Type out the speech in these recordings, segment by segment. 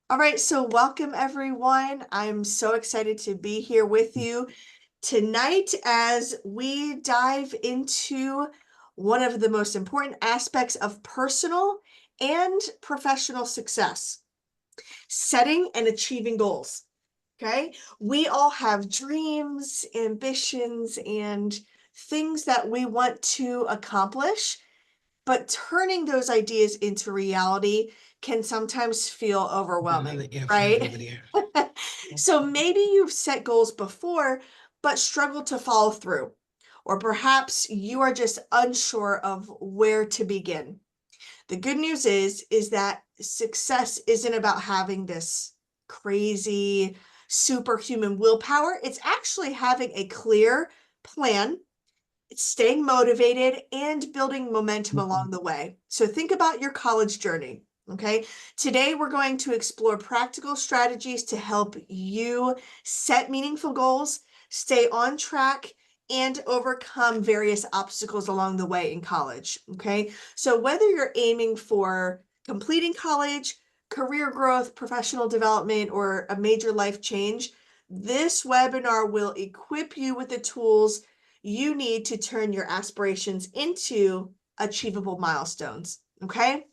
All right, so welcome everyone. I'm so excited to be here with you tonight as we dive into one of the most important aspects of personal and professional success, setting and achieving goals. Okay, we all have dreams, ambitions, and things that we want to accomplish, but turning those ideas into reality can sometimes feel overwhelming, right? So maybe you've set goals before, but struggled to follow through. Or perhaps you are just unsure of where to begin. The good news is that success isn't about having this crazy superhuman willpower. It's actually having a clear plan, staying motivated, and building momentum along the way. So think about your college journey. Okay. Today, we're going to explore practical strategies to help you set meaningful goals, stay on track, and overcome various obstacles along the way in college. Okay. So whether you're aiming for completing college, career growth, professional development, or a major life change, this webinar will equip you with the tools you need to turn your aspirations into achievable milestones. Okay.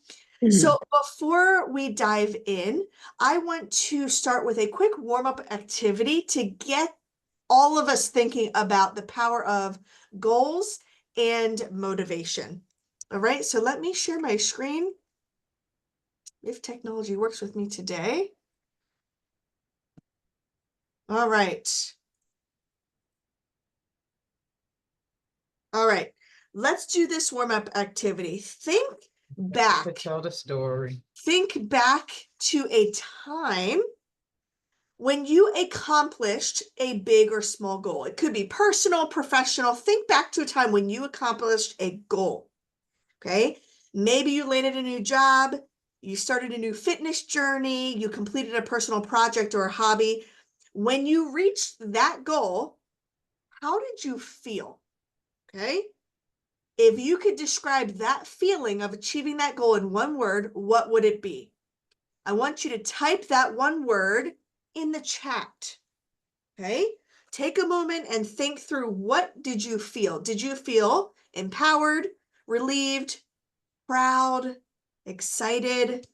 So before we dive in, I want to start with a quick warm-up activity to get all of us thinking about the power of goals and motivation. All right, so let me share my screen if technology works with me today. All right. All right, let's do this warm-up activity. Think back. Tell the story. Think back to a time when you accomplished a big or small goal. It could be personal, professional. Think back to a time when you accomplished a goal. Okay. Maybe you landed a new job, you started a new fitness journey, you completed a personal project or a hobby. When you reached that goal, how did you feel? Okay. If you could describe that feeling of achieving that goal in one word, what would it be? I want you to type that one word in the chat. Okay. Take a moment and think through, what did you feel? Did you feel empowered, relieved, proud, excited,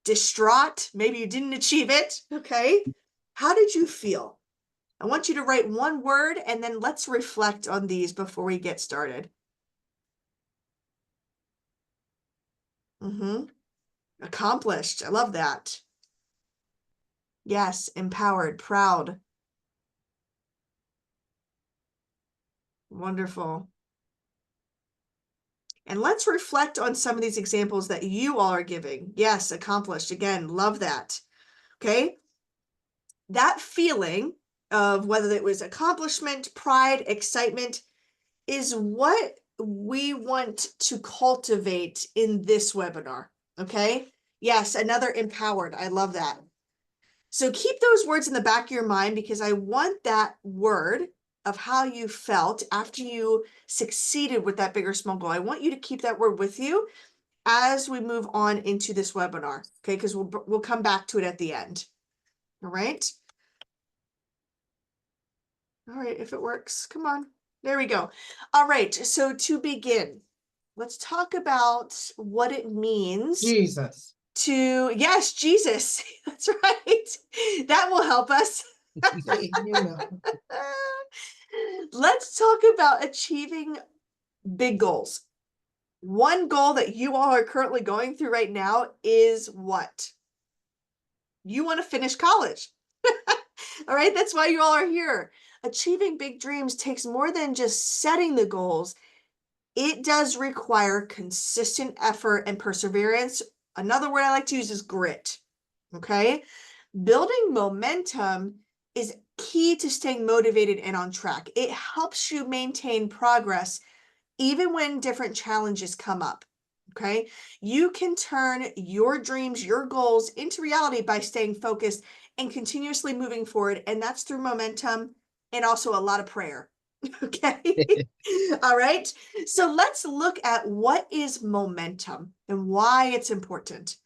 distraught? Maybe you didn't achieve it. Okay. How did you feel? I want you to write one word and then let's reflect on these before we get started. Accomplished. I love that. Yes, empowered, proud. Wonderful. And let's reflect on some of these examples that you all are giving. Yes, accomplished. Again, love that. Okay. That feeling of whether it was accomplishment, pride, excitement is what we want to cultivate in this webinar. Okay. Yes, another empowered. I love that. So keep those words in the back of your mind because I want that word of how you felt after you succeeded with that big or small goal. I want you to keep that word with you as we move on into this webinar, okay? Because we'll come back to it at the end. All right. All right, if it works, come on. There we go. All right, so to begin, let's talk about what it means Jesus. yes, Jesus. That's right. That will help us. Let's talk about achieving big goals. One goal that you all are currently going through right now is what? You want to finish college. All right, that's why you all are here. Achieving big dreams takes more than just setting the goals. It does require consistent effort and perseverance. Another word I like to use is grit. Okay, building momentum is key to staying motivated and on track. It helps you maintain progress even when different challenges come up. Okay, you can turn your dreams, your goals into reality by staying focused and continuously moving forward. And that's through momentum and also a lot of prayer. Okay. All right. So let's look at what is momentum and why it's important.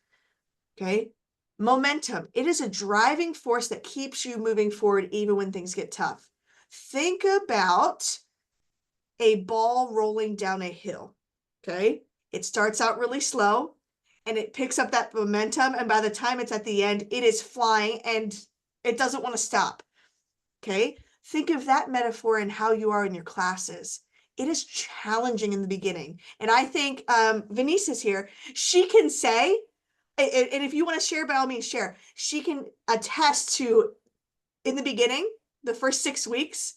Okay. Momentum. It is a driving force that keeps you moving forward even when things get tough. Think about a ball rolling down a hill. Okay. It starts out really slow and it picks up that momentum. And by the time it's at the end, it is flying and it doesn't want to stop. Okay. Think of that metaphor and how you are in your classes. It is challenging in the beginning. And I think Venice is here. She can say, and if you want to share, by all means, share. She can attest to in the beginning, the first 6 weeks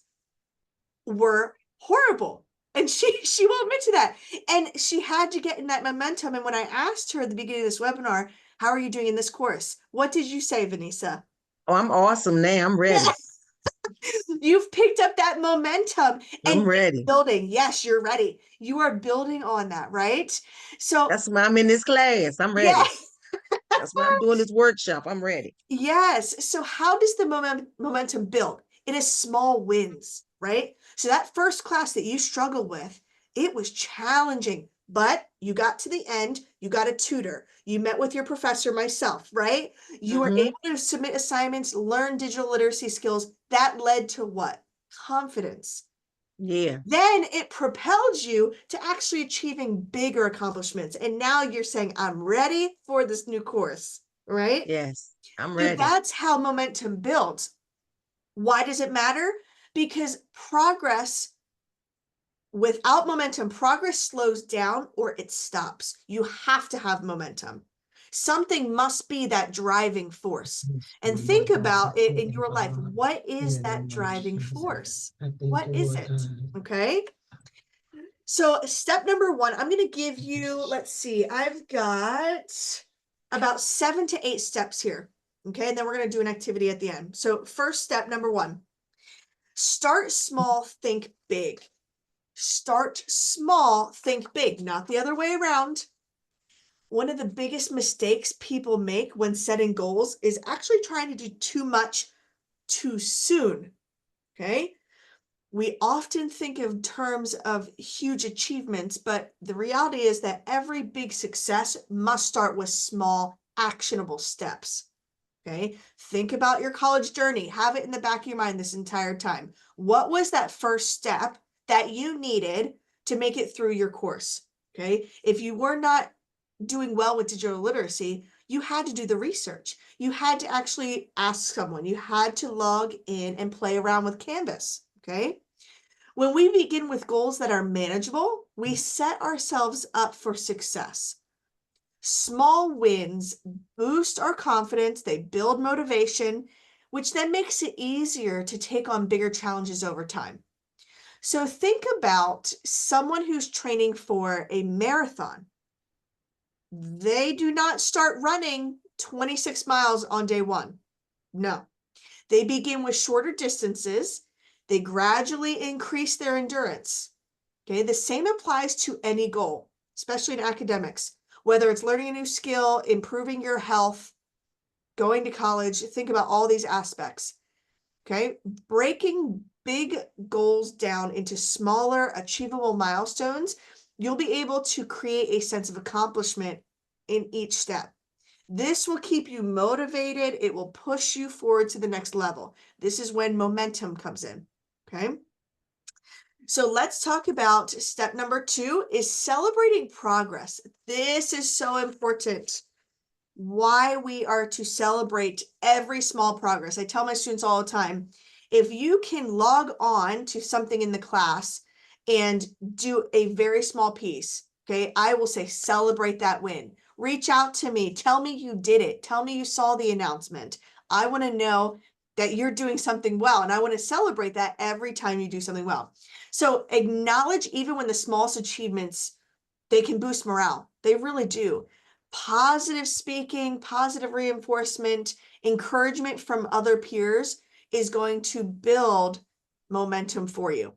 were horrible. And she will admit to that. And she had to get in that momentum. And when I asked her at the beginning of this webinar, how are you doing in this course? What did you say, Vanessa? Oh, I'm awesome now. I'm ready. You've picked up that momentum and I'm ready. building. Yes, you're ready. You are building on that, right? So, That's why I'm in this class. I'm yeah. ready. That's why I'm doing this workshop. I'm ready. Yes. So how does the momentum build? It is small wins, right? So that first class that you struggled with, it was challenging, but you got to the end, you got a tutor, you met with your professor, myself, right? You were Hmm. able to submit assignments, learn digital literacy skills. That led to what? Confidence. Yeah. Then it propelled you to actually achieving bigger accomplishments. And now you're saying, I'm ready for this new course, right? Yes. I'm So ready. that's how momentum builds. Why does it matter? Because progress, without momentum, progress slows down or it stops. You have to have momentum. Something must be that driving force. And think about it in your life. What is that driving force? What is it? Okay. So, step number one, I'm going to give you, let's see, I've got about 7 to 8 steps here. Okay. And then we're going to do an activity at the end. So, first step, number one, start small, think big. Start small, think big, not the other way around. One of the biggest mistakes people make when setting goals is actually trying to do too much too soon. Okay. We often think of terms of huge achievements, but the reality is that every big success must start with small, actionable steps. Okay. Think about your college journey. Have it in the back of your mind this entire time. What was that first step that you needed to make it through your course? Okay. If you were not doing well with digital literacy, you had to do the research. You had to actually ask someone. You had to log in and play around with Canvas. Okay. When we begin with goals that are manageable, we set ourselves up for success. Small wins boost our confidence, they build motivation, which then makes it easier to take on bigger challenges over time. So think about someone who's training for a marathon. They do not start running 26 miles on day one. No, they begin with shorter distances. They gradually increase their endurance. Okay, the same applies to any goal, especially in academics, whether it's learning a new skill, improving your health, going to college. Think about all these aspects. Okay, breaking big goals down into smaller, achievable milestones, you'll be able to create a sense of accomplishment in each step. This will keep you motivated. It will push you forward to the next level. This is when momentum comes in. Okay. So let's talk about step number 2 is celebrating progress. This is so important. Why we are to celebrate every small progress. I tell my students all the time, if you can log on to something in the class and do a very small piece, okay, I will say celebrate that win. Reach out to me. Tell me you did it. Tell me you saw the announcement. I want to know that you're doing something well, and I want to celebrate that every time you do something well. So acknowledge even when the smallest achievements, they can boost morale. They really do. Positive speaking, positive reinforcement, encouragement from other peers is going to build momentum for you.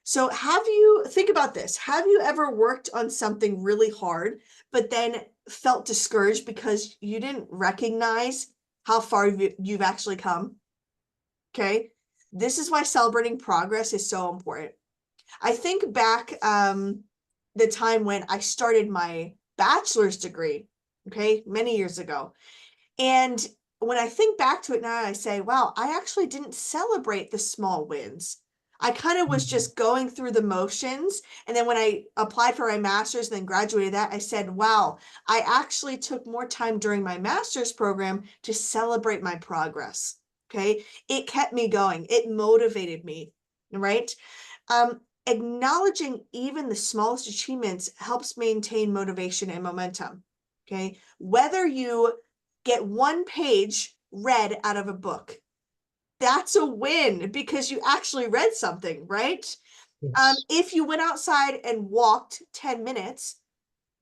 So think about this. Have you ever worked on something really hard, but then felt discouraged because you didn't recognize how far you've actually come? Okay. This is why celebrating progress is so important. I think back the time when I started my bachelor's degree, okay, many years ago. And when I think back to it now, I say, wow, I actually didn't celebrate the small wins. I kind of was just going through the motions. And then when I applied for my master's and then graduated that, I said, wow, I actually took more time during my master's program to celebrate my progress. Okay. It kept me going. It motivated me, right? Acknowledging even the smallest achievements helps maintain motivation and momentum. Okay. Whether you get one page read out of a book, that's a win because you actually read something, right? Yes. If you went outside and walked 10 minutes,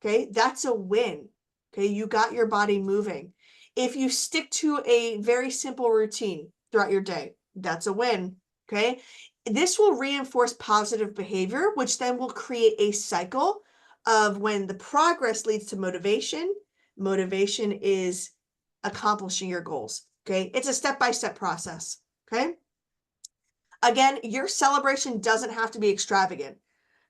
okay, that's a win. Okay, you got your body moving. If you stick to a very simple routine throughout your day, that's a win. Okay, this will reinforce positive behavior, which then will create a cycle of when the progress leads to motivation. Motivation is accomplishing your goals. Okay, it's a step-by-step process. Okay, again, your celebration doesn't have to be extravagant.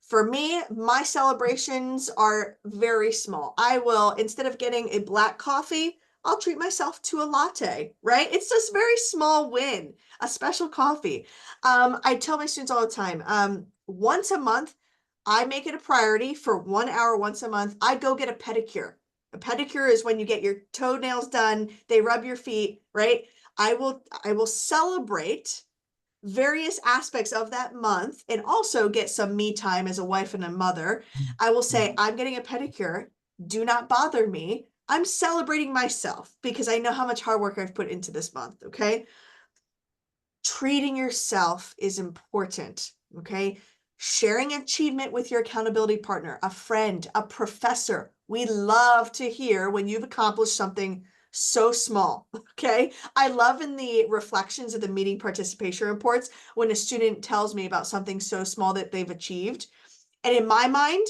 For me, my celebrations are very small. I will, instead of getting a black coffee, I'll treat myself to a latte, right? It's just very small win, a special coffee. I tell my students all the time, once a month, I make it a priority for 1 hour once a month. I go get a pedicure. A pedicure is when you get your toenails done, they rub your feet, right? I will celebrate various aspects of that month and also get some me time as a wife and a mother. I will say, I'm getting a pedicure. Do not bother me. I'm celebrating myself because I know how much hard work I've put into this month. Okay. Treating yourself is important. Okay. Sharing achievement with your accountability partner, a friend, a professor. We love to hear when you've accomplished something so small. Okay. I love in the reflections of the meeting participation reports when a student tells me about something so small that they've achieved. And in my mind,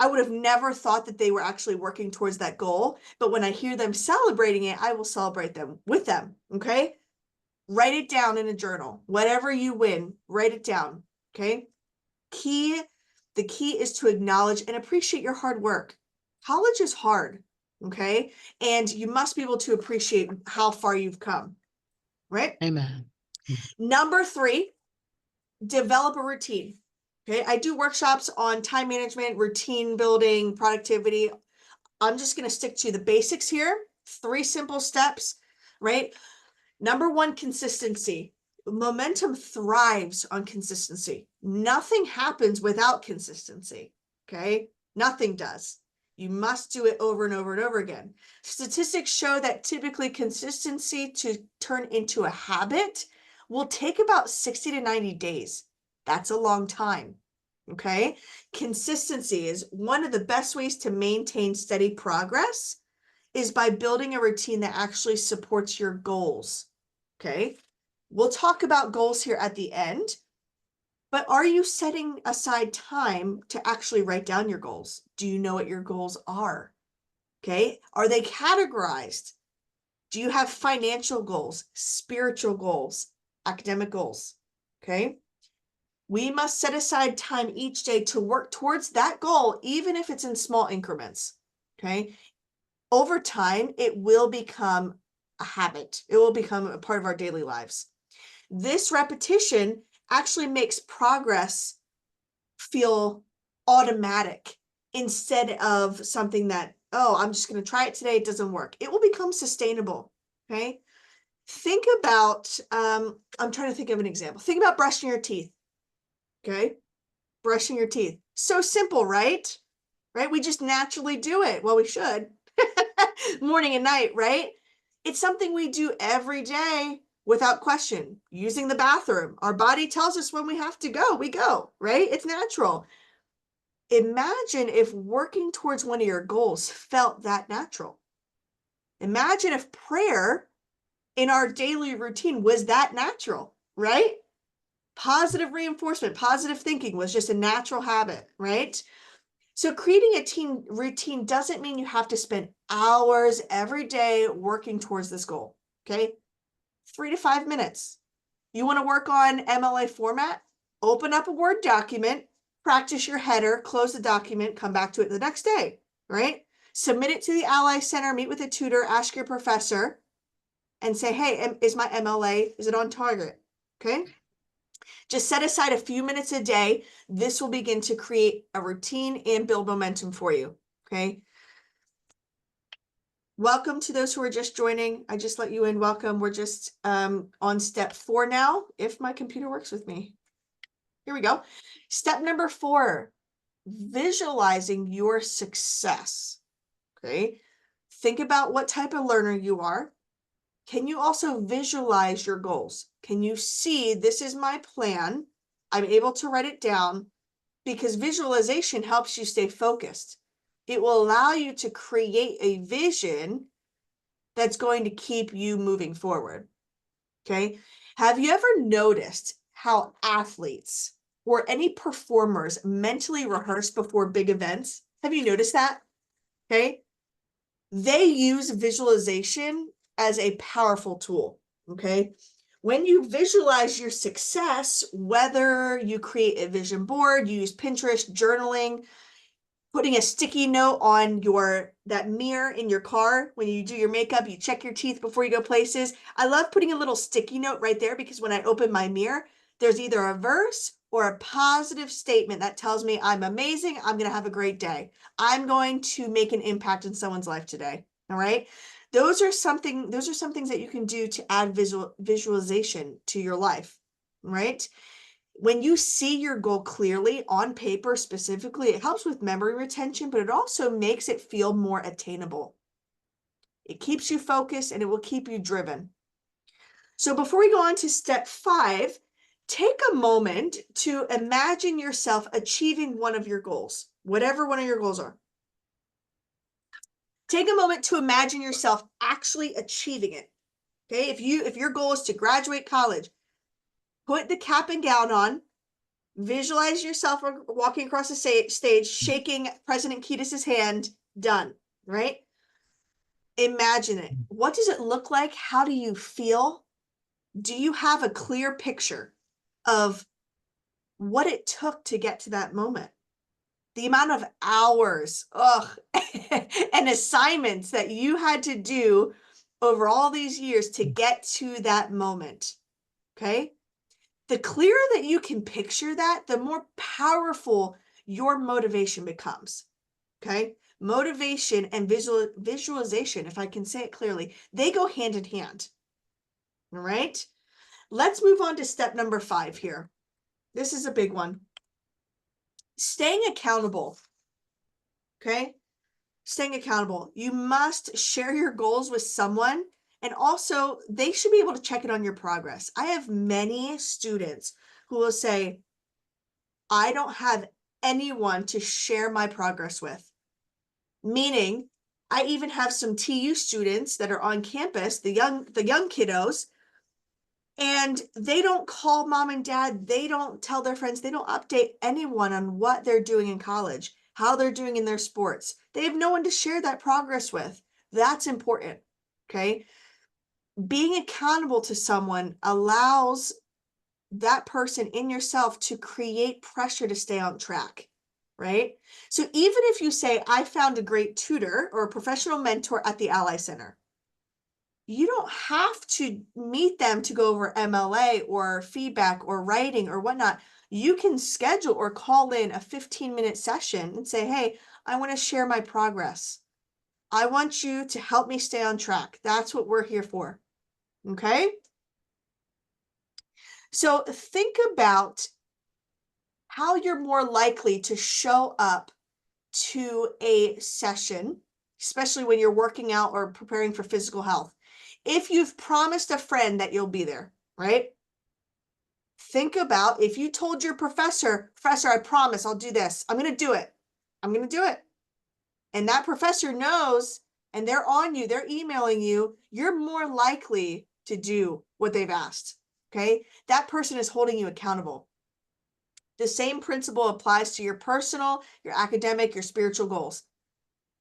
I would have never thought that they were actually working towards that goal. But when I hear them celebrating it, I will celebrate them with them. Okay. Write it down in a journal. Whatever you win, write it down. Okay. The key is to acknowledge and appreciate your hard work. College is hard, okay? And you must be able to appreciate how far you've come, right? Amen. Number 3, develop a routine. Okay, I do workshops on time management, routine building, productivity. I'm just going to stick to the basics here. 3 simple steps, right? Number 1, consistency. Momentum thrives on consistency. Nothing happens without consistency. Okay. Nothing does. You must do it over and over and over again. Statistics show that typically consistency to turn into a habit will take about 60 to 90 days. That's a long time. Okay. Consistency is one of the best ways to maintain steady progress is by building a routine that actually supports your goals. Okay. We'll talk about goals here at the end, but are you setting aside time to actually write down your goals? Do you know what your goals are? Okay. Are they categorized? Do you have financial goals, spiritual goals, academic goals? Okay. We must set aside time each day to work towards that goal, even if it's in small increments. Okay. Over time, it will become a habit. It will become a part of our daily lives. This repetition actually makes progress feel automatic instead of something that, oh, I'm just going to try it today. It doesn't work. It will become sustainable. Okay. Think about, I'm trying to think of an example. Think about brushing your teeth. Okay. Brushing your teeth. So simple, right? Right? We just naturally do it. Well, we should. Morning and night, right? It's something we do every day without question. Using the bathroom. Our body tells us when we have to go, we go, right? It's natural. Imagine if working towards one of your goals felt that natural. Imagine if prayer in our daily routine was that natural, right? Positive reinforcement, positive thinking was just a natural habit, right? So creating a routine doesn't mean you have to spend hours every day working towards this goal, okay? 3 to 5 minutes. You want to work on MLA format? Open up a Word document, practice your header, close the document, come back to it the next day, right? Submit it to the Ally Center, meet with a tutor, ask your professor, and say, hey, is my MLA, is it on target? Okay. Just set aside a few minutes a day. This will begin to create a routine and build momentum for you. Okay. Welcome to those who are just joining. I just let you in. Welcome. We're just on step 4 now, if my computer works with me. Here we go. Step number 4, visualizing your success. Okay. Think about what type of learner you are. Can you also visualize your goals? Can you see, this is my plan? I'm able to write it down, because visualization helps you stay focused. It will allow you to create a vision that's going to keep you moving forward. Okay. Have you ever noticed how athletes or any performers mentally rehearse before big events? Have you noticed that? Okay. They use visualization as a powerful tool. Okay. When you visualize your success, whether you create a vision board, you use Pinterest, journaling, putting a sticky note on that mirror in your car when you do your makeup, you check your teeth before you go places. I love putting a little sticky note right there, because when I open my mirror, there's either a verse or a positive statement that tells me I'm amazing, I'm going to have a great day, I'm going to make an impact in someone's life today. All right. Those are some things that you can do to add visualization to your life, right? When you see your goal clearly on paper specifically, it helps with memory retention, but it also makes it feel more attainable. It keeps you focused and it will keep you driven. So before we go on to step 5, take a moment to imagine yourself achieving one of your goals, whatever one of your goals are. Take a moment to imagine yourself actually achieving it. Okay, if your goal is to graduate college, put the cap and gown on. Visualize yourself walking across the stage, shaking President Kiedis's hand, done, right? Imagine it. What does it look like? How do you feel? Do you have a clear picture of what it took to get to that moment? The amount of hours, and assignments that you had to do over all these years to get to that moment, okay? The clearer that you can picture that, the more powerful your motivation becomes. Okay. Motivation and visualization, if I can say it clearly, they go hand in hand. All right. Let's move on to step number 5 here. This is a big one. Staying accountable. Okay. Staying accountable. You must share your goals with someone, and also they should be able to check it on your progress. I have many students who will say, I don't have anyone to share my progress with. Meaning, I even have some TU students that are on campus, the young kiddos, and they don't call mom and dad, they don't tell their friends, they don't update anyone on what they're doing in college, how they're doing in their sports. They have no one to share that progress with. That's important, okay? Being accountable to someone allows that person in yourself to create pressure to stay on track, right? So even if you say, I found a great tutor or a professional mentor at the Ally Center, you don't have to meet them to go over MLA or feedback or writing or whatnot. You can schedule or call in a 15-minute session and say, hey, I want to share my progress. I want you to help me stay on track. That's what we're here for. Okay? So think about how you're more likely to show up to a session, especially when you're working out or preparing for physical health. If you've promised a friend that you'll be there, right? Think about if you told your professor, I promise I'll do this. I'm going to do it. I'm going to do it. And that professor knows, and they're on you, they're emailing you, you're more likely to do what they've asked. Okay? That person is holding you accountable. The same principle applies to your personal, your academic, your spiritual goals.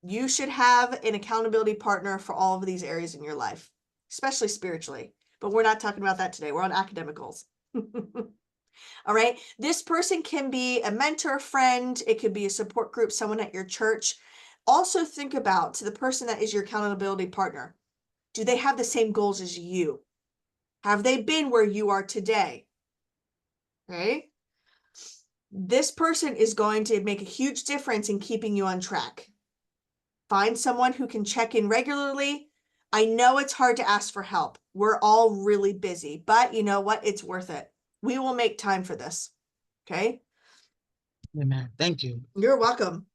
You should have an accountability partner for all of these areas in your life, especially spiritually. But we're not talking about that today. We're on academic goals. All right. This person can be a mentor, friend. It could be a support group, someone at your church. Also think about, to the person that is your accountability partner, Do they have the same goals as you? Have they been where you are today? Okay. This person is going to make a huge difference in keeping you on track. Find someone who can check in regularly. I know it's hard to ask for help. We're all really busy, but you know what? It's worth it. We will make time for this. Okay. Amen. Thank you. You're welcome.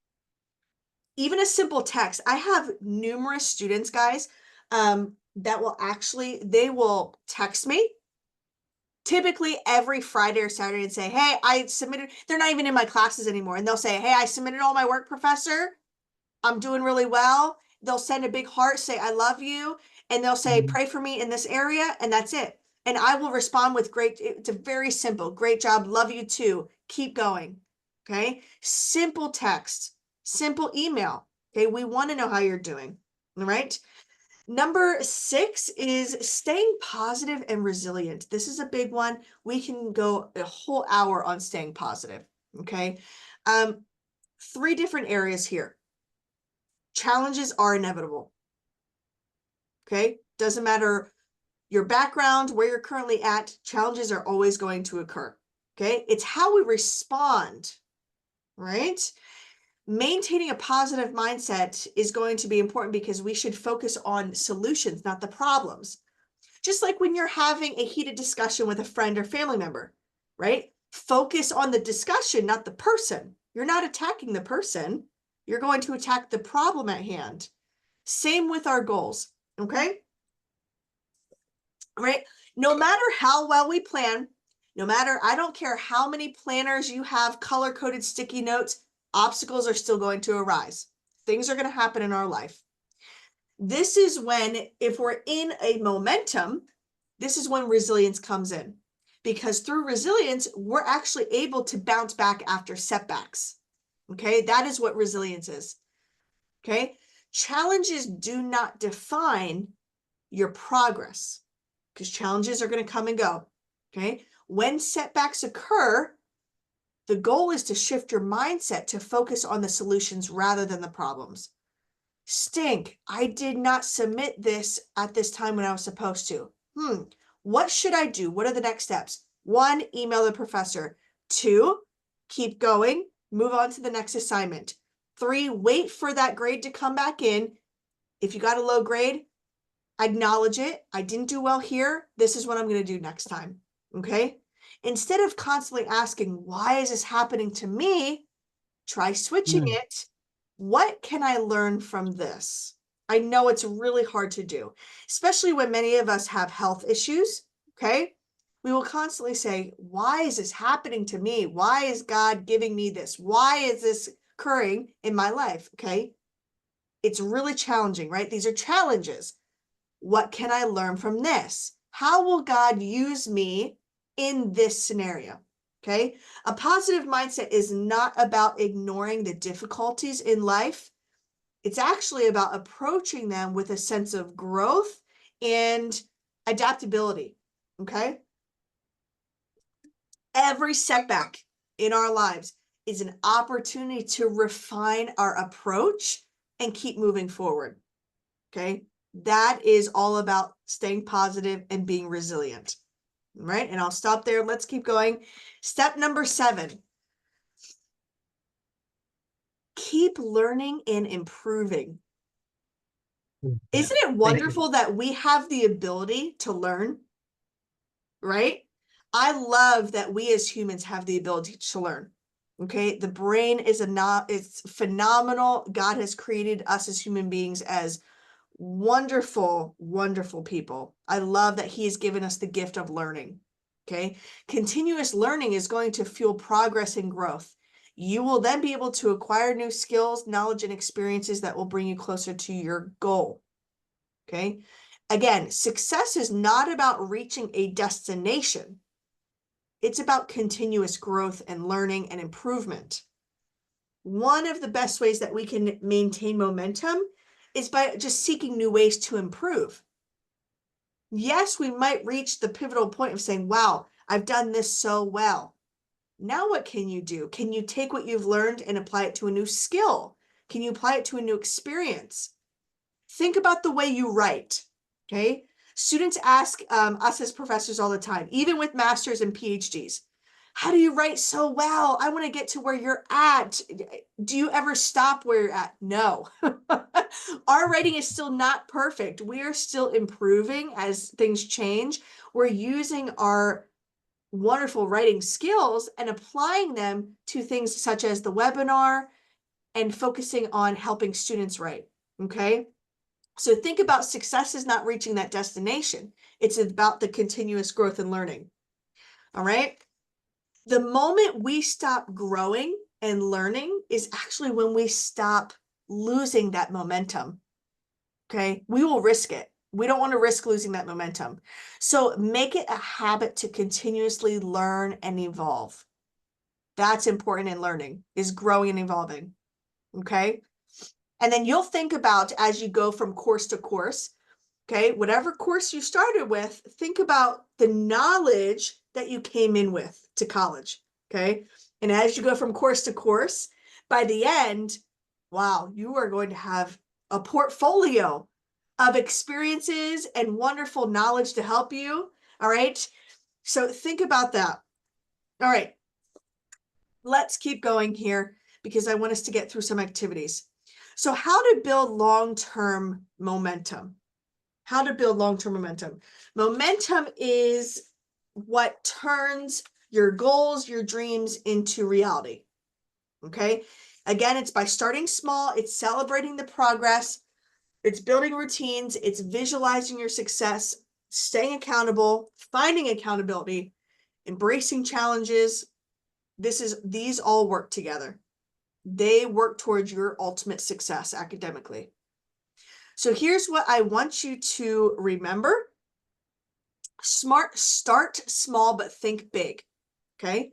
Even a simple text. I have numerous students, guys, that will actually, they will text me typically every Friday or Saturday and say, hey, I submitted, they're not even in my classes anymore. And they'll say, hey, I submitted all my work, professor. I'm doing really well. They'll send a big heart, say, I love you. And they'll say, pray for me in this area. And that's it. And I will respond with great, it's a very simple, great job. Love you too. Keep going. Okay. Simple text, simple email. Okay. We want to know how you're doing. All right. Number 6 is staying positive and resilient. This is a big one. We can go a whole hour on staying positive. Okay. 3 different areas here. Challenges are inevitable. Okay. Doesn't matter your background, where you're currently at, challenges are always going to occur. Okay. It's how we respond, right? Maintaining a positive mindset is going to be important because we should focus on solutions, not the problems. Just like when you're having a heated discussion with a friend or family member, right? Focus on the discussion, not the person. You're not attacking the person. You're going to attack the problem at hand. Same with our goals, okay? Right? No matter how well we plan, no matter, I don't care how many planners you have, color-coded sticky notes, obstacles are still going to arise. Things are going to happen in our life. This is when, if we're in a momentum, this is when resilience comes in. Because through resilience, we're actually able to bounce back after setbacks. Okay, that is what resilience is. Okay, challenges do not define your progress because challenges are going to come and go. Okay, when setbacks occur, the goal is to shift your mindset to focus on the solutions rather than the problems. Stink, I did not submit this at this time when I was supposed to. What should I do? What are the next steps? 1, email the professor. 2, keep going, move on to the next assignment. 3, wait for that grade to come back in. If you got a low grade, acknowledge it. I didn't do well here. This is what I'm going to do next time. Okay? Instead of constantly asking, why is this happening to me? Try switching it. What can I learn from this? I know it's really hard to do, especially when many of us have health issues. Okay? We will constantly say, why is this happening to me? Why is God giving me this? Why is this occurring in my life? Okay? It's really challenging, right? These are challenges. What can I learn from this? How will God use me in this scenario? Okay. A positive mindset is not about ignoring the difficulties in life. It's actually about approaching them with a sense of growth and adaptability. Okay. Every setback in our lives is an opportunity to refine our approach and keep moving forward. Okay. That is all about staying positive and being resilient. Right? And I'll stop there. Let's keep going. Step number 7. Keep learning and improving. Isn't it wonderful that we have the ability to learn? Right? I love that we as humans have the ability to learn. Okay? The brain is it's phenomenal. God has created us as human beings as wonderful, wonderful people. I love that he has given us the gift of learning. Okay. Continuous learning is going to fuel progress and growth. You will then be able to acquire new skills, knowledge, and experiences that will bring you closer to your goal. Okay. Again, success is not about reaching a destination. It's about continuous growth and learning and improvement. One of the best ways that we can maintain momentum is by just seeking new ways to improve. Yes, we might reach the pivotal point of saying, wow, I've done this so well. Now what can you do? Can you take what you've learned and apply it to a new skill? Can you apply it to a new experience? Think about the way you write. Okay. Students ask us as professors all the time, even with masters and PhDs, how do you write so well? I want to get to where you're at. Do you ever stop where you're at? No. Our writing is still not perfect. We are still improving as things change. We're using our wonderful writing skills and applying them to things such as the webinar and focusing on helping students write. Okay. So think about success is not reaching that destination. It's about the continuous growth and learning. All right. The moment we stop growing and learning is actually when we stop losing that momentum. Okay. We will risk it. We don't want to risk losing that momentum. So make it a habit to continuously learn and evolve. That's important in learning, is growing and evolving. Okay. And then you'll think about as you go from course to course, okay, whatever course you started with, think about the knowledge that you came in with to college, okay? And as you go from course to course, by the end, wow, you are going to have a portfolio of experiences and wonderful knowledge to help you, all right? So think about that. All right, let's keep going here because I want us to get through some activities. So how to build long-term momentum. How to build long-term momentum. Momentum is what turns your goals, your dreams into reality. Okay. Again, it's by starting small, it's celebrating the progress, it's building routines, it's visualizing your success, staying accountable, finding accountability, embracing challenges. These all work together. They work towards your ultimate success academically. So here's what I want you to remember. Start small, but think big. Okay.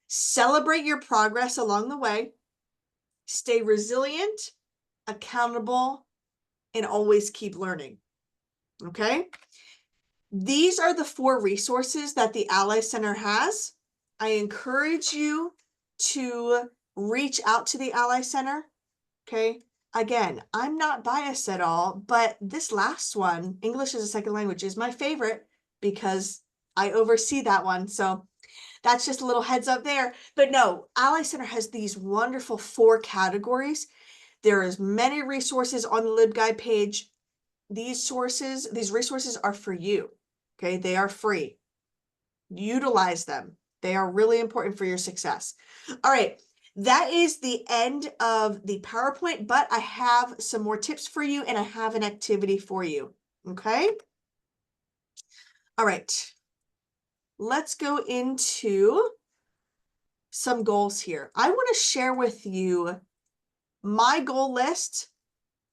Celebrate your progress along the way. Stay resilient, accountable, and always keep learning. Okay. These are the 4 resources that the Ally Center has. I encourage you to reach out to the Ally Center. Okay. Again, I'm not biased at all, but this last one, English as a Second Language, is my favorite because I oversee that one. So that's just a little heads up there. But no, Ally Center has these wonderful 4 categories. There is many resources on the LibGuide page. These resources are for you. Okay, they are free. Utilize them. They are really important for your success. All right. That is the end of the PowerPoint, but I have some more tips for you and I have an activity for you. Okay. All right. Let's go into some goals here. I want to share with you my goal list.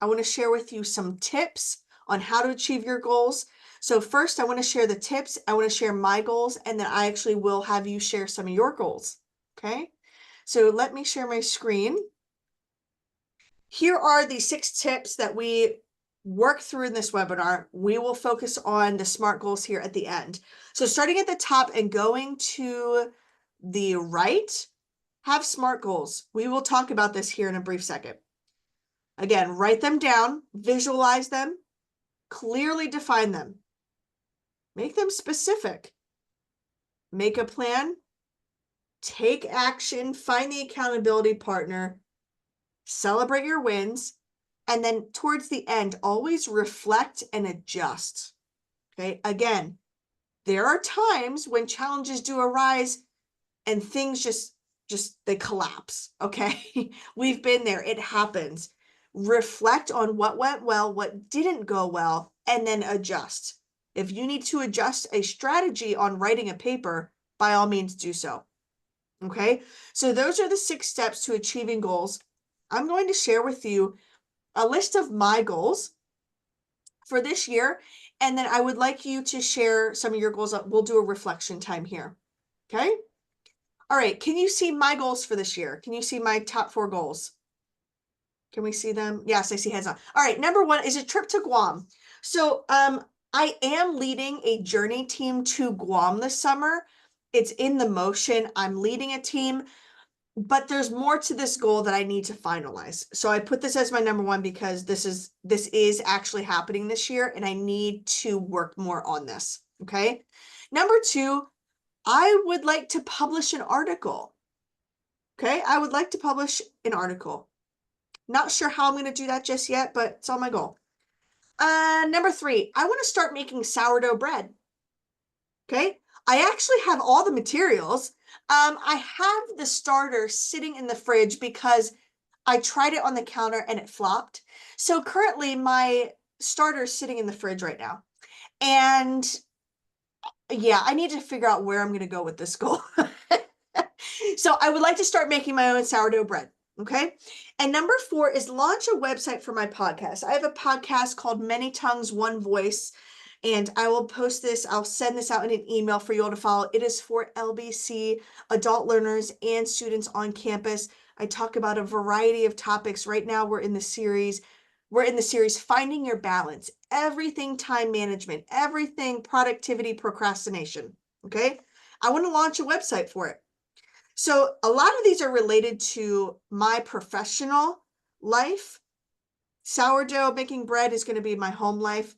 I want to share with you some tips on how to achieve your goals. So first, I want to share the tips. I want to share my goals, and then I actually will have you share some of your goals. Okay. So let me share my screen. Here are the 6 tips that we work through in this webinar. We will focus on the SMART goals here at the end. So starting at the top and going to the right, have SMART goals. We will talk about this here in a brief second. Again, write them down, visualize them, clearly define them, make them specific, make a plan, take action, find the accountability partner, celebrate your wins, and then towards the end, always reflect and adjust. Okay. Again, there are times when challenges do arise and things just they collapse. Okay. We've been there. It happens. Reflect on what went well, what didn't go well, and then adjust. If you need to adjust a strategy on writing a paper, by all means do so. Okay. So those are the 6 steps to achieving goals. I'm going to share with you a list of my goals for this year. And then I would like you to share some of your goals. We'll do a reflection time here. Okay. All right. Can you see my goals for this year? Can you see my top 4 goals? Can we see them? Yes, I see heads on. All right. Number 1 is a trip to Guam. So I am leading a journey team to Guam this summer. It's in the motion. I'm leading a team. but there's more to this goal that I need to finalize. So I put this as my number one because this is actually happening this year and I need to work more on this. Okay. Number two, I would like to publish an article. Okay. I would like to publish an article. Not sure how I'm going to do that just yet, but it's on my goal. Number three, I want to start making sourdough bread. Okay. I actually have all the materials. I have the starter sitting in the fridge because I tried it on the counter and it flopped. So currently my starter is sitting in the fridge right now. And yeah, I need to figure out where I'm going to go with this goal. So I would like to start making my own sourdough bread. Okay. And number four is launch a website for my podcast. I have a podcast called Many Tongues, One Voice, and I will post this. I'll send this out in an email for you all to follow. It is for LBC adult learners and students on campus. I talk about a variety of topics. Right now, we're in the series Finding Your Balance, everything time management, everything productivity, procrastination. Okay. I want to launch a website for it. So a lot of these are related to my professional life. Sourdough making bread is going to be my home life.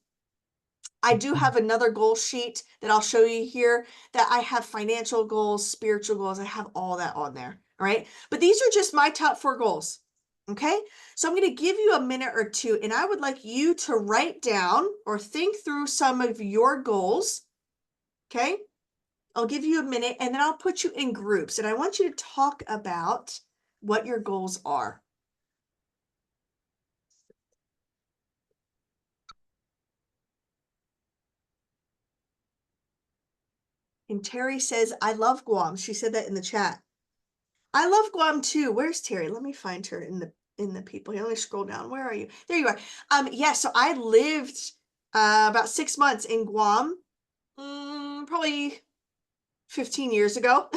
I do have another goal sheet that I'll show you here that I have financial goals, spiritual goals. I have all that on there. All right. But these are just my top 4 goals. Okay. So I'm going to give you a minute or two and I would like you to write down or think through some of your goals. Okay. I'll give you a minute and then I'll put you in groups and I want you to talk about what your goals are. And Terry says, I love Guam. She said that in the chat. I love Guam too. Where's Terry? Let me find her in the people here. Let me scroll down. Where are you? There you are. Yeah, so I lived about 6 months in Guam, probably 15 years ago.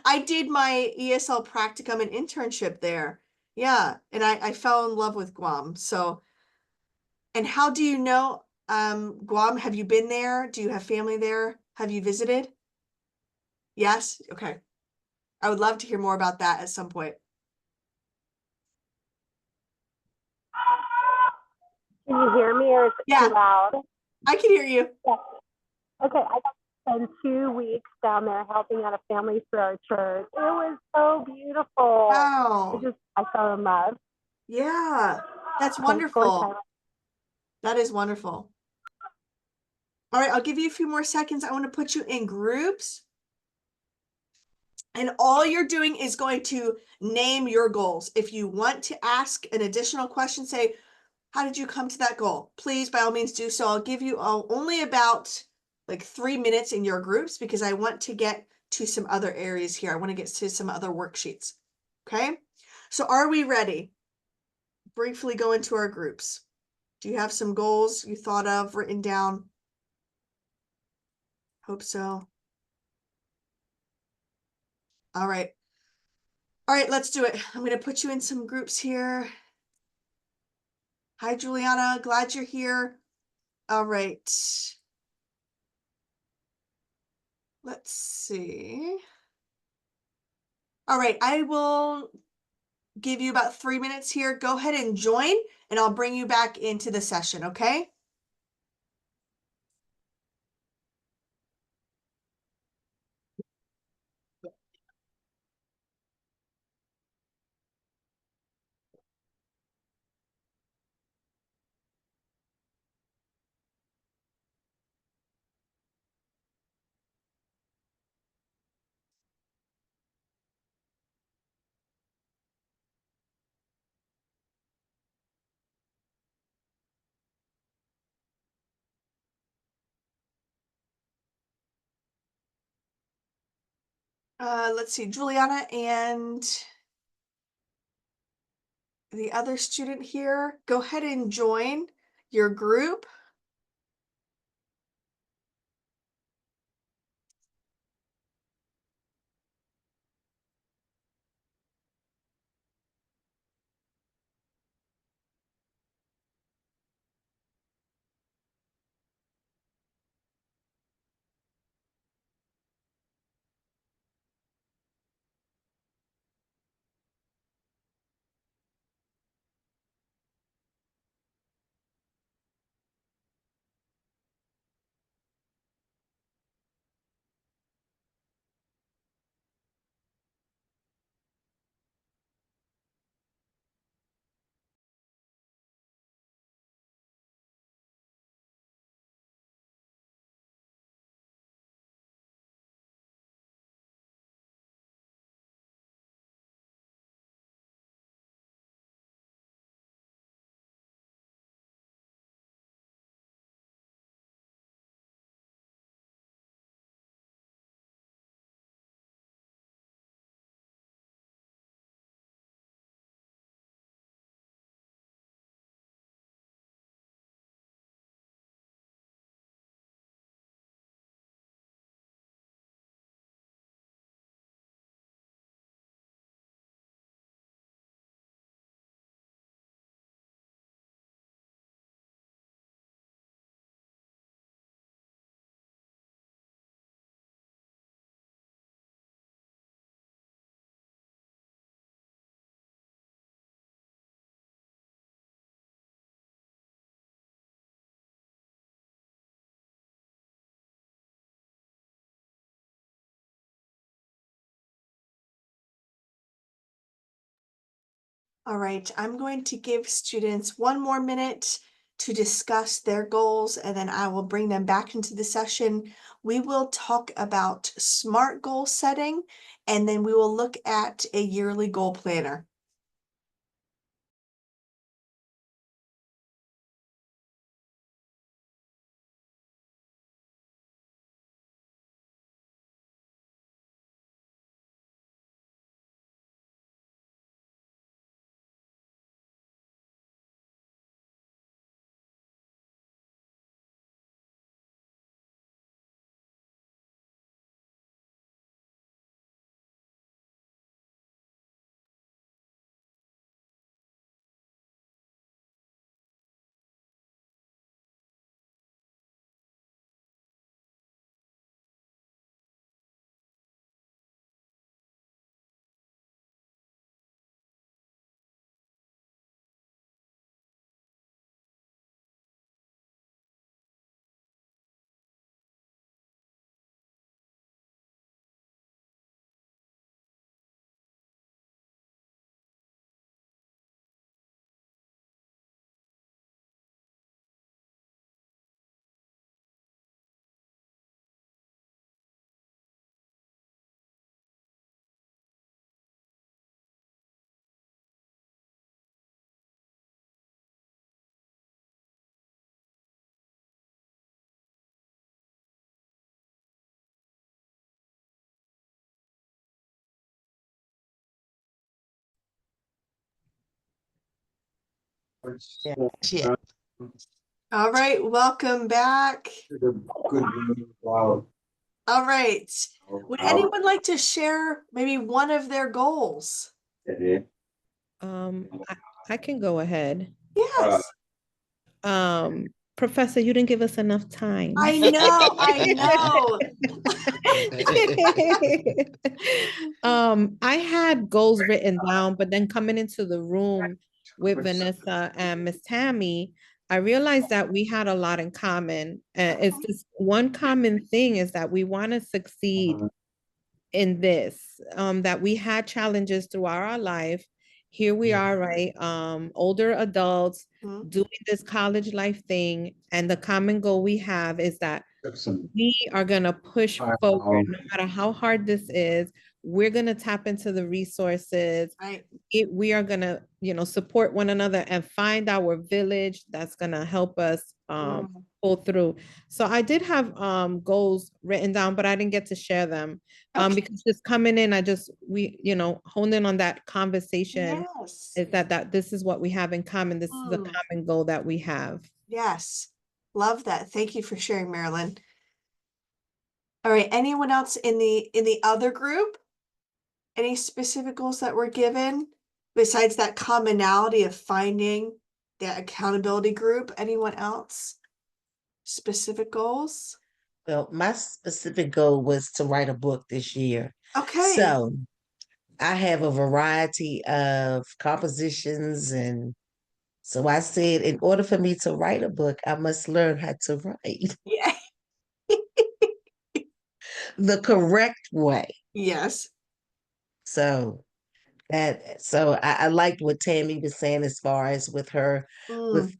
I did my ESL practicum and internship there. Yeah, and I fell in love with Guam. So, and how do you know Guam? Have you been there? Do you have family there? Have you visited? Yes? Okay. I would love to hear more about that at some point. Can you hear me or is it Yeah. too loud? I can hear you. Yeah. Okay, I got to spend 2 weeks down there helping out a family through our church. It was so beautiful. Wow. I fell in love. Yeah. That's Okay, go ahead. wonderful. That is wonderful. All right, I'll give you a few more seconds. I want to put you in groups. And all you're doing is going to name your goals. If you want to ask an additional question, say, how did you come to that goal? Please, by all means, do so. I'll give you only about like 3 minutes in your groups because I want to get to some other areas here. I want to get to some other worksheets. Okay, so are we ready? Briefly go into our groups. Do you have some goals you thought of written down? Hope so. All right. All right, let's do it. I'm going to put you in some groups here. Hi, Juliana. Glad you're here. All right. Let's see. All right, I will give you about 3 minutes here. Go ahead and join, and I'll bring you back into the session, okay? Let's see, Juliana and the other student here, go ahead and join your group. All right, I'm going to give students 1 more minute to discuss their goals, and then I will bring them back into the session. We will talk about SMART goal setting, and then we will look at a yearly goal planner. Yeah. Yeah. All right, welcome back. Wow. All right, would anyone like to share maybe one of their goals? I can go ahead. Yes, Professor, you didn't give us enough time. I know, I know. I had goals written down, but then coming into the room with Vanessa and Miss Tammy, I realized that we had a lot in common. It's just one common thing is that we want to succeed in this, that we had challenges throughout our life. Here we are, right? Older adults Mhm. doing this college life thing. And the common goal we have is that we are going to push forward no matter how hard this is. We're going to tap into the resources. Right. We are going to, support one another and find our village that's going to help us Mm. pull through. So I did have goals written down, but I didn't get to share them Okay. because just coming in, honed in on that conversation Yes. is that this is what we have in common. This is the Mm. common goal that we have. Yes. Love that. Thank you for sharing, Marilyn. All right, anyone else in the other group? Any specific goals that were given besides that commonality of finding the accountability group? Anyone else? Specific goals? Well, my specific goal was to write a book this year. Okay. So I have a variety of compositions. And so I said, in order for me to write a book, I must learn how to write Yeah. the correct way. Yes. So I liked what Tammy was saying as far as with her with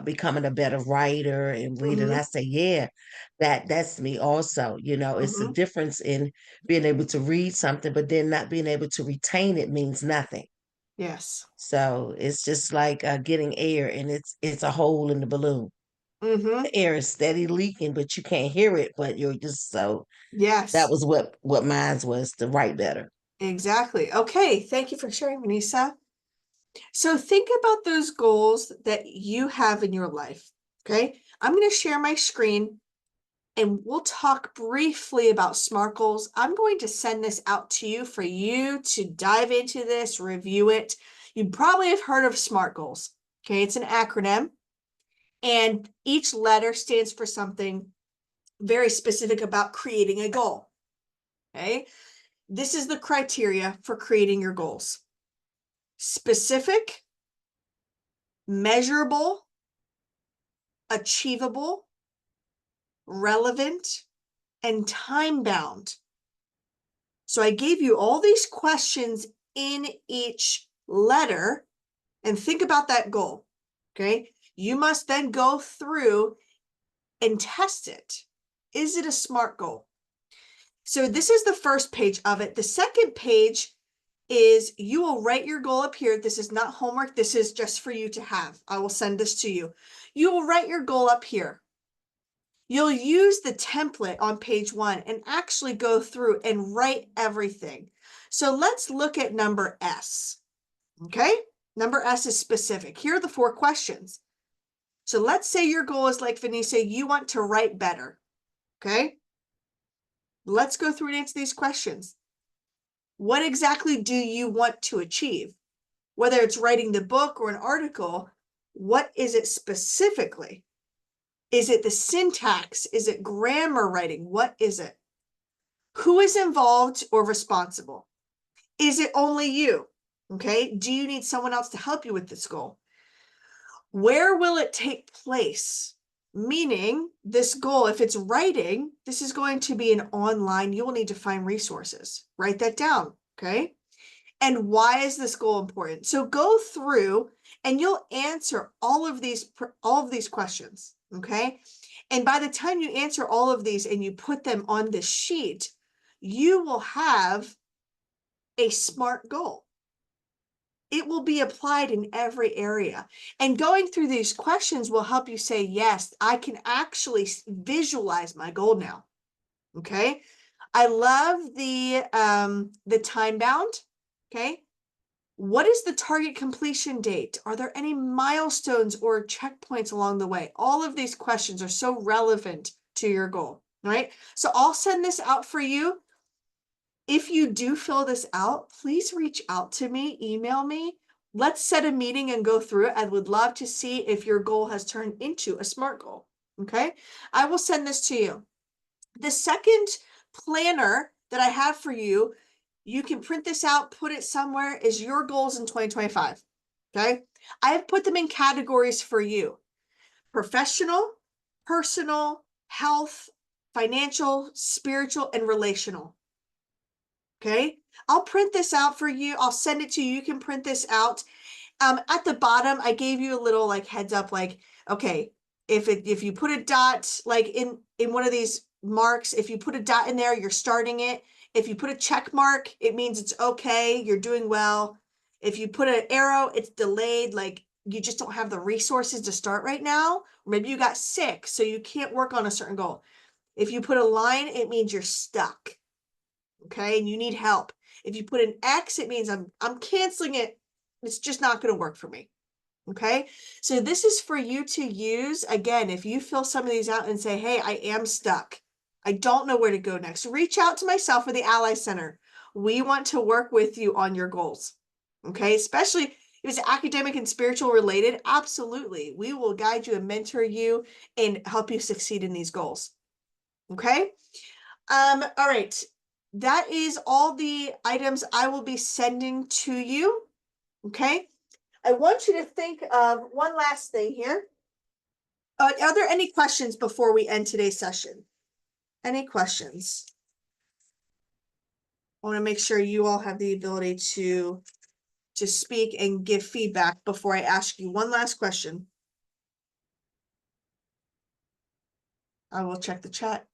becoming a better writer and reading. Mhm. I say, yeah, that's me also. It's a Mhm. difference in being able to read something, but then not being able to retain it means nothing. Yes. So it's just like getting air, and it's a hole in the balloon. Mhm. The air is steady leaking, but you can't hear it. But you're just so that Yes. was what mine was, to write better. Exactly. Okay, thank you for sharing, Vanessa. So think about those goals that you have in your life. Okay, I'm going to share my screen and we'll talk briefly about SMART goals. I'm going to send this out to you for you to dive into this, review it. You probably have heard of SMART goals. Okay, it's an acronym, and each letter stands for something very specific about creating a goal. Okay, this is the criteria for creating your goals: specific, measurable, achievable, relevant, and time bound. So I gave you all these questions in each letter and think about that goal. Okay. You must then go through and test it. Is it a SMART goal? So this is the first page of it. The second page is you will write your goal up here. This is not homework. This is just for you to have. I will send this to you. You will write your goal up here. You'll use the template on page 1 and actually go through and write everything. So let's look at number S. Okay? Number S is specific. Here are the 4 questions. So let's say your goal is like Vanessa, you want to write better. Okay? Let's go through and answer these questions. What exactly do you want to achieve? Whether it's writing the book or an article, what is it specifically? Is it the syntax? Is it grammar writing? What is it? Who is involved or responsible? Is it only you? Okay. Do you need someone else to help you with this goal? Where will it take place? Meaning this goal, if it's writing, this is going to be an online, you will need to find resources. Write that down. Okay. And why is this goal important? So go through and you'll answer all of these questions. Okay. And by the time you answer all of these and you put them on the sheet, you will have a SMART goal. It will be applied in every area. And going through these questions will help you say, yes, I can actually visualize my goal now. Okay. I love the time bound. Okay. What is the target completion date? Are there any milestones or checkpoints along the way? All of these questions are so relevant to your goal, right? So I'll send this out for you. If you do fill this out, please reach out to me, email me. Let's set a meeting and go through it. I would love to see if your goal has turned into a SMART goal. Okay. I will send this to you. The second planner that I have for you, you can print this out, put it somewhere, is your goals in 2025. Okay. I have put them in categories for you: professional, personal, health, financial, spiritual, and relational. Okay. I'll print this out for you. I'll send it to you. You can print this out. At the bottom, I gave you a little like heads up, like, okay, if you put a dot like in one of these marks, if you put a dot in there, you're starting it. If you put a check mark, it means it's okay, you're doing well. If you put an arrow, it's delayed, like you just don't have the resources to start right now. Or maybe you got sick, so you can't work on a certain goal. If you put a line, it means you're stuck. Okay, and you need help. If you put an X, it means I'm canceling it. It's just not going to work for me. Okay, so this is for you to use. Again, if you fill some of these out and say, hey, I am stuck, I don't know where to go next, reach out to myself or the Ally Center. We want to work with you on your goals. Okay, especially if it's academic and spiritual related, absolutely. We will guide you and mentor you and help you succeed in these goals. Okay, all right. That is all the items I will be sending to you. Okay. I want you to think of one last thing here. Are there any questions before we end today's session? Any questions? I want to make sure you all have the ability to speak and give feedback before I ask you one last question. I will check the chat.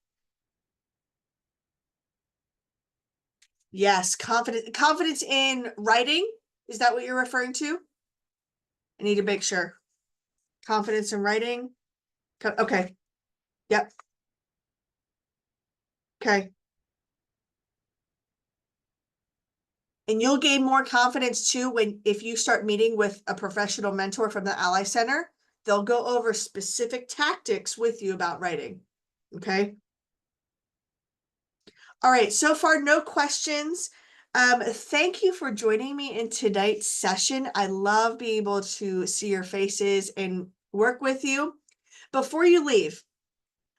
Yes, confidence in writing. Is that what you're referring to? I need to make sure. Confidence in writing. Okay. Yep. Okay. And you'll gain more confidence too if you start meeting with a professional mentor from the Ally Center. They'll go over specific tactics with you about writing. Okay. All right. So far, no questions. Thank you for joining me in tonight's session. I love being able to see your faces and work with you. Before you leave,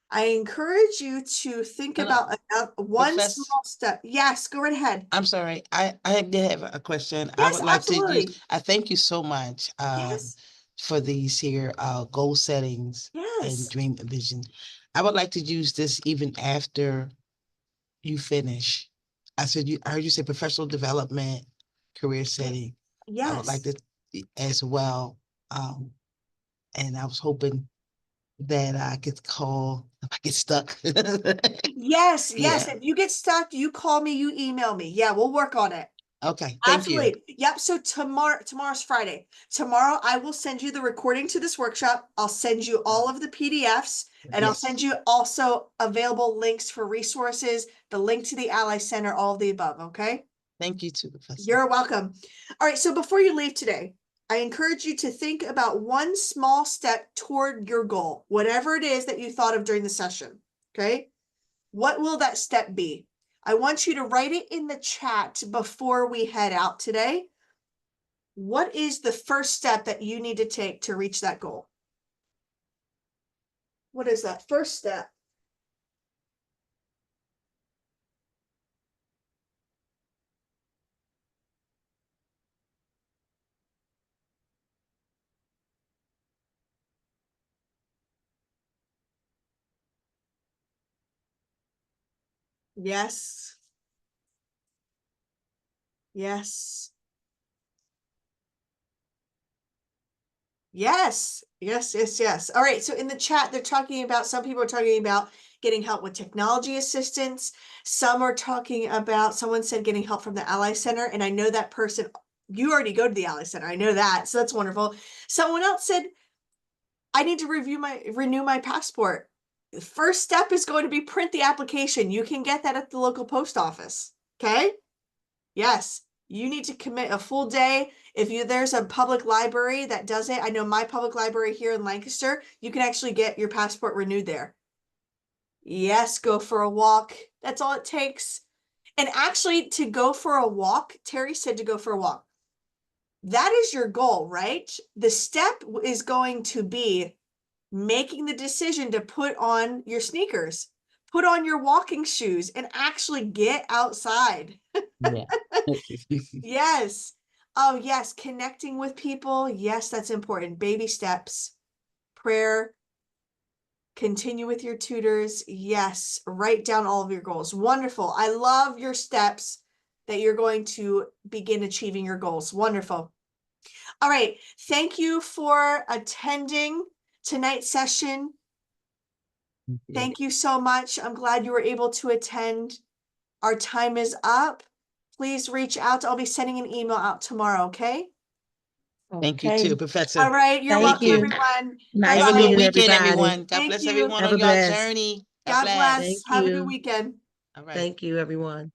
I encourage you to think about one Professor- small step. Yes, go right ahead. I'm sorry, I did have a question. I Yes, would like absolutely. to I thank you so much Yes. for these here goal settings Yes. and dream and vision. I would like to use this even after you finish. I heard you say professional development, career setting. I would like Yes. to as well. And I was hoping that I could call if I get stuck. Yes, yes. Yeah. If you get stuck, you call me, you email me. Yeah, we'll work on it. Okay, thank you. Absolutely. Yep. So tomorrow's Friday. Tomorrow I will send you the recording to this workshop. I'll send you all of the PDFs and I'll Yes. send you also available links for resources, the link to the Ally Center, all of the above. Okay. Thank you too, Professor. You're welcome. All right. So before you leave today, I encourage you to think about one small step toward your goal, whatever it is that you thought of during the session. Okay. What will that step be? I want you to write it in the chat before we head out today. What is the first step that you need to take to reach that goal? What is that first step? Yes. Yes. Yes. Yes, yes, yes. All right. So in the chat, they're talking about, some people are talking about getting help with technology assistance. Some are talking about, someone said getting help from the Ally Center. And I know that person, you already go to the Ally Center. I know that. So that's wonderful. Someone else said, I need to renew my passport. The first step is going to be print the application. You can get that at the local post office. Okay? Yes, you need to commit a full day. If there's a public library that does it, I know my public library here in Lancaster, you can actually get your passport renewed there. Yes, go for a walk. That's all it takes. And actually, to go for a walk, Terry said to go for a walk. That is your goal, right? The step is going to be making the decision to put on your sneakers, put on your walking shoes, and actually get outside. Yeah. Yes. Oh, yes. Connecting with people. Yes, that's important. Baby steps, prayer, continue with your tutors. Yes. Write down all of your goals. Wonderful. I love your steps that you're going to begin achieving your goals. Wonderful. All right. Thank you for attending tonight's session. Thank you so much. I'm glad you were able to attend. Our time is up. Please reach out. I'll be sending an email out tomorrow, okay? Thank you Okay. too, Professor. All right. You're Thank welcome, you. everyone. Nice Have a Bye-bye. good meeting weekend, everybody. everyone. God Thank bless you. everyone Have on a your blast. journey. God bless. Thank Have a good you. weekend. All right. Thank you, everyone.